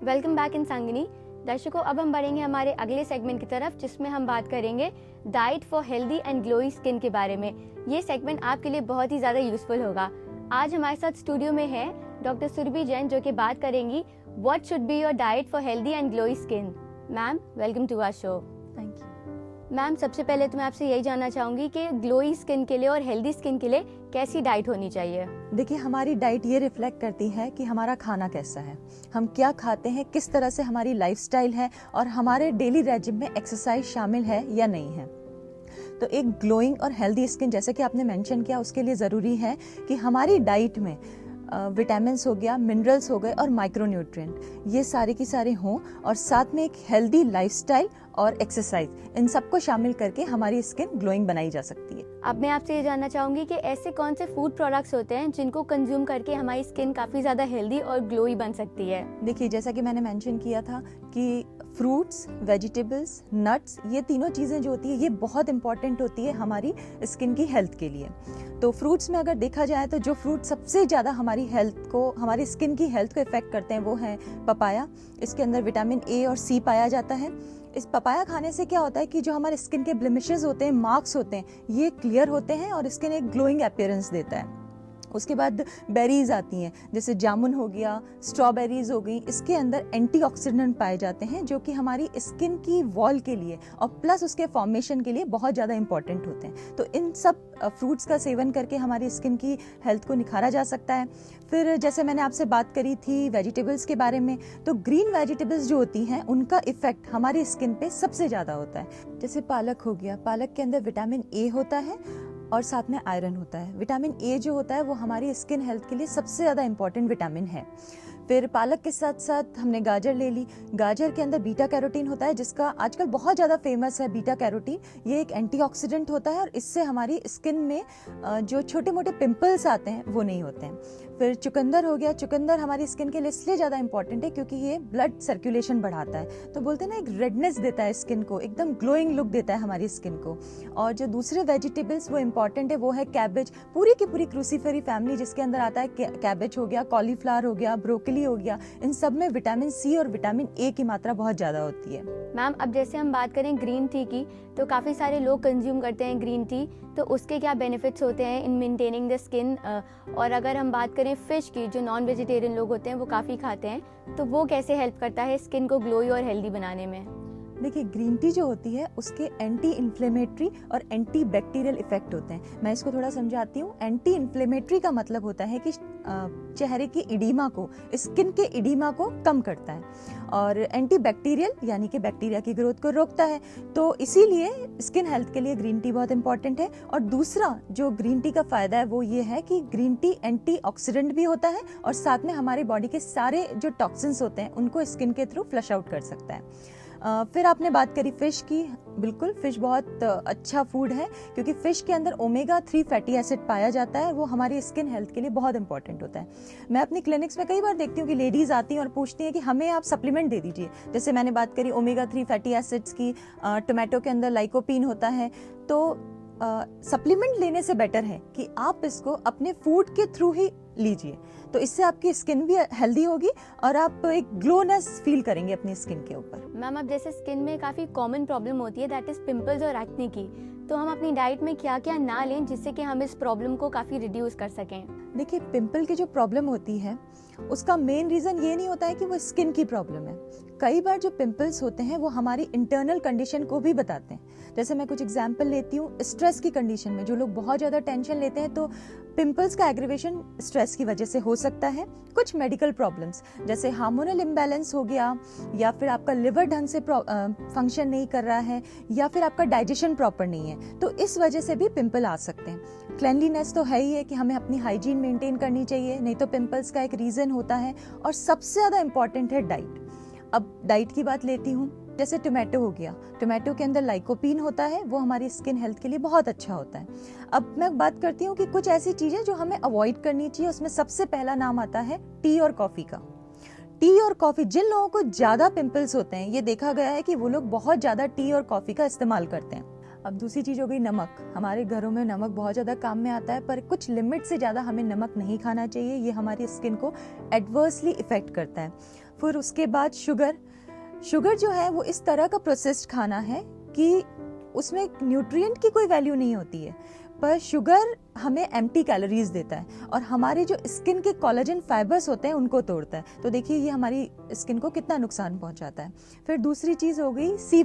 Welcome back in संगिनी। दर्शकों, अब हम बढ़ेंगे हमारे अगले सेगमेंट की तरफ, जिसमें हम बात करेंगे diet for healthy and glowy skin के बारे में। ये सेगमेंट आपके लिए बहुत ही ज़्यादा यूजफुल होगा। आज हमारे साथ स्टूडियो में है डॉक्टर सुरभि जैन, जो कि बात करेंगी what should be your diet for healthy and glowy skin. Ma'am, welcome to our show. Thank you. Ma'am, सबसे पहले तो मैं आपसे यही जानना चाहूँगी कि ग्लोई स्किन के लिए और हेल्दी स्किन के लिए कैसी डाइट होनी चाहिए? देखिए, हमारी डाइट ये रिफ्लेक्ट करती है कि हमारा खाना कैसा है, हम क्या खाते हैं, किस तरह से हमारी लाइफस्टाइल है और हमारे डेली रेजिम में एक्सरसाइज शामिल है या नहीं है। तो एक ग्लोइंग और हेल्दी स्किन, जैसे कि आपने मेंशन किया, उसके लिए ज़रूरी है कि हमारी डाइट में विटामिन्स हो गया, मिनरल्स हो गए और माइक्रोन्यूट्रिएंट, ये सारे की सारे हों और साथ में एक हेल्दी लाइफस्टाइल और एक्सरसाइज, इन सबको शामिल करके हमारी स्किन ग्लोइंग बनाई जा सकती है। अब मैं आपसे ये जानना चाहूँगी कि ऐसे कौन से फूड प्रोडक्ट्स होते हैं जिनको कंज्यूम करके हमारी स्किन काफ़ी ज़्यादा हेल्दी और ग्लोई बन सकती है? देखिए, जैसा कि मैंने मेंशन किया था कि फ्रूट्स, वेजिटेबल्स, नट्स, ये तीनों चीज़ें जो होती है ये बहुत इंपॉर्टेंट होती है हमारी स्किन की हेल्थ के लिए। तो फ्रूट्स में अगर देखा जाए तो जो फ्रूट सबसे ज़्यादा हमारी हेल्थ को, हमारी स्किन की हेल्थ को इफेक्ट करते हैं वो है पपाया। इसके अंदर विटामिन ए और सी पाया जाता है। इस पपाया खाने से क्या होता है कि जो हमारे स्किन के ब्लेमिशेस होते हैं, मार्क्स होते हैं, ये क्लियर होते हैं और स्किन एक ग्लोइंग अपीयरेंस देता है। उसके बाद बेरीज आती हैं, जैसे जामुन हो गया, स्ट्रॉबेरीज हो गई, इसके अंदर एंटीऑक्सीडेंट पाए जाते हैं जो कि हमारी स्किन की वॉल के लिए और प्लस उसके फॉर्मेशन के लिए बहुत ज़्यादा इंपॉर्टेंट होते हैं। तो इन सब फ्रूट्स का सेवन करके हमारी स्किन की हेल्थ को निखारा जा सकता है। फिर जैसे मैंने आपसे बात करी थी वेजिटेबल्स के बारे में, तो ग्रीन वेजिटेबल्स जो होती हैं उनका इफेक्ट हमारी स्किन पे सबसे ज़्यादा होता है। जैसे पालक हो गया, पालक के अंदर विटामिन ए होता है और साथ में आयरन होता है। विटामिन ए जो होता है वो हमारी स्किन हेल्थ के लिए सबसे ज़्यादा इंपॉर्टेंट विटामिन है। फिर पालक के साथ साथ हमने गाजर ले ली। गाजर के अंदर बीटा कैरोटीन होता है, जिसका आजकल बहुत ज़्यादा फेमस है बीटा कैरोटीन। ये एक एंटीऑक्सीडेंट होता है और इससे हमारी स्किन में जो छोटे मोटे पिंपल्स आते हैं वो नहीं होते हैं। फिर चुकंदर हो गया। चुकंदर हमारी स्किन के लिए इसलिए ज़्यादा इंपॉर्टेंट है क्योंकि ये ब्लड सर्कुलेशन बढ़ाता है। तो बोलते हैं ना, एक रेडनेस देता है स्किन को, एकदम ग्लोइंग लुक देता है हमारी स्किन को। और जो दूसरे वेजिटेबल्स वो इंपॉर्टेंट है वो है कैबेज। पूरी की पूरी क्रूसीफेरी फैमिली जिसके अंदर आता है, कैबेज हो गया, कॉलीफ्लावर हो गया, ब्रोकली हो गया, इन सब में विटामिन सी और विटामिन ए की मात्रा बहुत ज़्यादा होती है। मैम, अब जैसे हम बात करें ग्रीन टी की, तो काफ़ी सारे लोग कंज्यूम करते हैं ग्रीन टी, तो उसके क्या बेनिफिट्स होते हैं इन मेंटेनिंग द स्किन? और अगर हम बात करें फिश की, जो नॉन वेजिटेरियन लोग होते हैं वो काफ़ी खाते हैं, तो वो कैसे हेल्प करता है स्किन को ग्लोई और हेल्दी बनाने में? देखिए, ग्रीन टी जो होती है उसके एंटी इन्फ्लेमेटरी और एंटी बैक्टीरियल इफेक्ट होते हैं। मैं इसको थोड़ा समझाती हूँ। एंटी इन्फ्लेमेटरी का मतलब होता है कि चेहरे की इडीमा को, स्किन के इडीमा को कम करता है, और एंटी बैक्टीरियल यानी कि बैक्टीरिया की ग्रोथ को रोकता है। तो इसीलिए स्किन हेल्थ के लिए ग्रीन टी बहुत इंपॉर्टेंट है। और दूसरा जो ग्रीन टी का फायदा है वो ये है कि ग्रीन टी एंटीऑक्सीडेंट भी होता है और साथ में हमारी बॉडी के सारे जो टॉक्सिन्स होते हैं उनको स्किन के थ्रू फ्लश आउट कर सकता है। फिर आपने बात करी फिश की। बिल्कुल, फिश बहुत अच्छा फूड है क्योंकि फिश के अंदर ओमेगा 3 फैटी एसिड पाया जाता है। वो हमारी स्किन हेल्थ के लिए बहुत इंपॉर्टेंट होता है। मैं अपनी क्लिनिक्स में कई बार देखती हूँ कि लेडीज आती हैं और पूछती हैं कि हमें आप सप्लीमेंट दे दीजिए। जैसे मैंने बात करी ओमेगा 3 फैटी एसिड्स की, टोमेटो के अंदर लाइकोपीन होता है। तो सप्लीमेंट लेने से बेटर है कि आप इसको अपने फूड के थ्रू ही लीजिए, तो इससे आपकी स्किन भी हेल्दी होगी और आप एक ग्लोनेस फील करेंगे अपनी स्किन के ऊपर। मैम, अब जैसे स्किन में काफ़ी कॉमन प्रॉब्लम होती है, दैट इज़ पिंपल्स और एक्ने की, तो हम अपनी डाइट में क्या क्या ना लें जिससे कि हम इस प्रॉब्लम को काफ़ी रिड्यूस कर सकें? देखिए, पिंपल की जो प्रॉब्लम होती है उसका मेन रीज़न ये नहीं होता है कि वो स्किन की प्रॉब्लम है। कई बार जो पिंपल्स होते हैं वो हमारी इंटरनल कंडीशन को भी बताते हैं। जैसे मैं कुछ एग्जांपल लेती हूँ। स्ट्रेस की कंडीशन में जो लोग बहुत ज़्यादा टेंशन लेते हैं, तो पिंपल्स का एग्रीवेशन स्ट्रेस की वजह से हो सकता है। कुछ मेडिकल प्रॉब्लम्स जैसे हार्मोनल इम्बैलेंस हो गया, या फिर आपका लिवर ढंग से फंक्शन नहीं कर रहा है, या फिर आपका डाइजेशन प्रॉपर नहीं है, तो इस वजह से भी पिंपल आ सकते हैं। क्लेanलीनेस तो है ही है कि हमें अपनी हाइजीन मेंटेन करनी चाहिए, नहीं तो पिंपल्स का एक रीज़न होता है। और सबसे ज़्यादा इंपॉर्टेंट है डाइट। अब डाइट की बात लेती हूँ। जैसे टोमेटो हो गया, टोमेटो के अंदर लाइकोपीन होता है, वो हमारी स्किन हेल्थ के लिए बहुत अच्छा होता है। अब मैं बात करती हूँ कि कुछ ऐसी चीज़ें जो हमें अवॉइड करनी चाहिए। उसमें सबसे पहला नाम आता है टी और कॉफ़ी का। टी और कॉफ़ी, जिन लोगों को ज़्यादा पिंपल्स होते हैं, ये देखा गया है कि वो लोग बहुत ज़्यादा टी और कॉफ़ी का इस्तेमाल करते हैं। अब दूसरी चीज़ हो गई नमक। हमारे घरों में नमक बहुत ज़्यादा काम में आता है, पर कुछ लिमिट से ज़्यादा हमें नमक नहीं खाना चाहिए। ये हमारी स्किन को एडवर्सली इफेक्ट करता है। फिर उसके बाद शुगर जो है वो इस तरह का प्रोसेस्ड खाना है कि उसमें न्यूट्रिएंट की कोई वैल्यू नहीं होती है, पर शुगर हमें एम्प्टी कैलोरीज देता है और हमारे जो स्किन के कोलेजन फाइबर्स होते हैं उनको तोड़ता है। तो देखिए ये हमारी स्किन को कितना नुकसान पहुंचाता है। फिर दूसरी चीज़ हो गई सी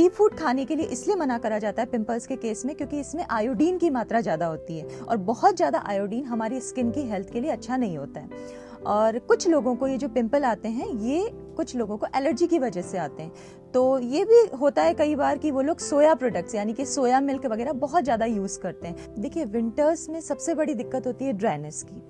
फूड खाने के लिए इसलिए मना करा जाता है पिंपल्स के केस में, क्योंकि इसमें आयोडीन की मात्रा ज़्यादा होती है और बहुत ज़्यादा आयोडीन हमारी स्किन की हेल्थ के लिए अच्छा नहीं होता है। और कुछ लोगों को ये जो पिंपल आते हैं ये कुछ लोगों को एलर्जी की वजह से आते हैं। तो ये भी होता है कई बार कि वो लोग सोया प्रोडक्ट्स यानी कि सोया मिल्क वगैरह बहुत ज़्यादा यूज़ करते हैं। देखिए विंटर्स में सबसे बड़ी दिक्कत होती है ड्राइनेस की।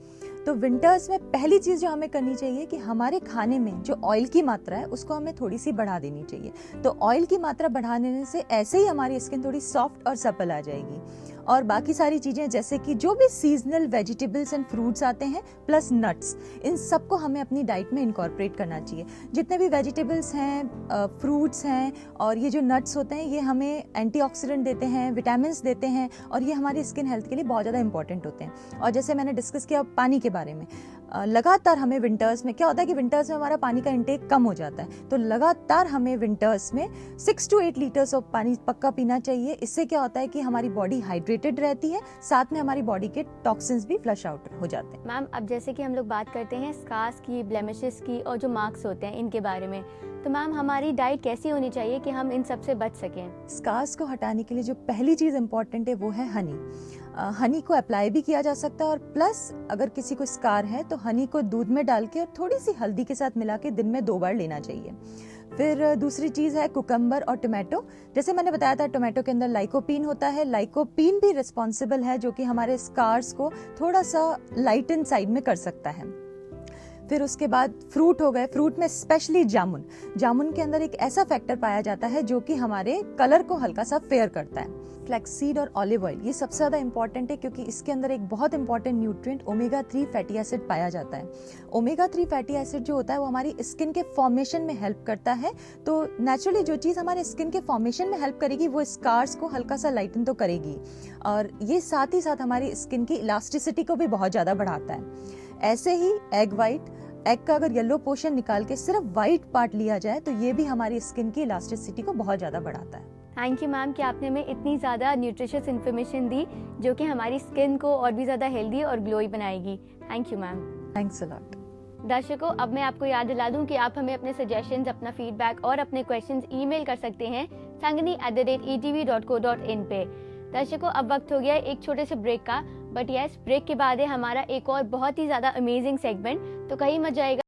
तो विंटर्स में पहली चीज़ जो हमें करनी चाहिए कि हमारे खाने में जो ऑयल की मात्रा है उसको हमें थोड़ी सी बढ़ा देनी चाहिए। तो ऑयल की मात्रा बढ़ा देने से ऐसे ही हमारी स्किन थोड़ी सॉफ्ट और सपल आ जाएगी। और बाकी सारी चीज़ें जैसे कि जो भी सीजनल वेजिटेबल्स एंड फ्रूट्स आते हैं प्लस नट्स, इन सबको हमें अपनी डाइट में इनकॉर्पोरेट करना चाहिए। जितने भी वेजिटेबल्स हैं, फ्रूट्स हैं और ये जो नट्स होते हैं ये हमें एंटीऑक्सीडेंट देते हैं, विटामिन्स देते हैं और ये हमारी स्किन हेल्थ के लिए बहुत ज़्यादा इंपॉर्टेंट होते हैं। और जैसे मैंने डिस्कस किया पानी के बारे में, लगातार हमें विंटर्स में क्या होता है कि विंटर्स में हमारा पानी का इंटेक कम हो जाता है, तो लगातार हमें विंटर्स में 6 to 8 लीटर्स ऑफ पानी पक्का पीना चाहिए। इससे क्या होता है कि हमारी बॉडी हाइड्रेटेड रहती है, साथ में हमारी बॉडी के टॉक्सिन्स भी फ्लश आउट हो जाते हैं। मैम अब जैसे कि हम लोग बात करते हैं स्कार्स की, ब्लेमिशेस की और जो मार्क्स होते हैं इनके बारे में, तो मैम हमारी डाइट कैसी होनी चाहिए कि हम इन सब से बच सकें? स्कार्स को हटाने के लिए जो पहली चीज़ इंपॉर्टेंट है वो है हनी। हनी को अप्लाई भी किया जा सकता है और प्लस अगर किसी को स्कार है तो हनी को दूध में डाल के और थोड़ी सी हल्दी के साथ मिला के दिन में 2 बार लेना चाहिए। फिर दूसरी चीज़ है कुकम्बर और टोमेटो। जैसे मैंने बताया था टोमेटो के अंदर लाइकोपीन होता है, लाइकोपीन भी रिस्पॉन्सिबल है जो कि हमारे स्कार्स को थोड़ा सा लाइटन साइड में कर सकता है। फिर उसके बाद फ्रूट हो गए। फ्रूट में स्पेशली जामुन के अंदर एक ऐसा फैक्टर पाया जाता है जो कि हमारे कलर को हल्का सा फेयर करता है। फ्लैक्सीड और ऑलिव ऑयल ये सबसे ज़्यादा इंपॉर्टेंट है क्योंकि इसके अंदर एक बहुत important nutrient omega 3 fatty acid पाया जाता है। ओमेगा 3 फैटी एसिड जो होता है वो हमारी स्किन के फॉर्मेशन में हेल्प करता है। तो नेचुरली जो चीज़ हमारे स्किन के फॉर्मेशन में हेल्प करेगी वो स्कार्स को हल्का सा लाइटन तो करेगी और ये साथ ही साथ हमारी स्किन की इलास्टिसिटी को भी बहुत ज़्यादा बढ़ाता है। ऐसे ही एग का अगर येलो पोर्शन निकाल के सिर्फ व्हाइट पार्ट लिया जाए तो ये भी हमारी स्किन की इलास्टिसिटी को बहुत ज़्यादा बढ़ाता है। थैंक यू मैम कि आपने हमें इतनी ज़्यादा न्यूट्रिशियस इन्फॉर्मेशन दी जो कि हमारी स्किन को और भी ज़्यादा हेल्दी और ग्लोई बनाएगी। Thank you ma'am. Thanks a lot. दर्शकों अब मैं आपको याद दिला दूं कि आप हमें अपने सजेशंस, अपना फीडबैक और अपने क्वेश्चंस ईमेल कर सकते हैं sangani@etv.co.in पे। दर्शकों अब वक्त हो गया है एक छोटे से ब्रेक का, बट यस ब्रेक के बाद है हमारा एक और बहुत ही ज़्यादा अमेजिंग सेगमेंट, तो कहीं मत जाएगा।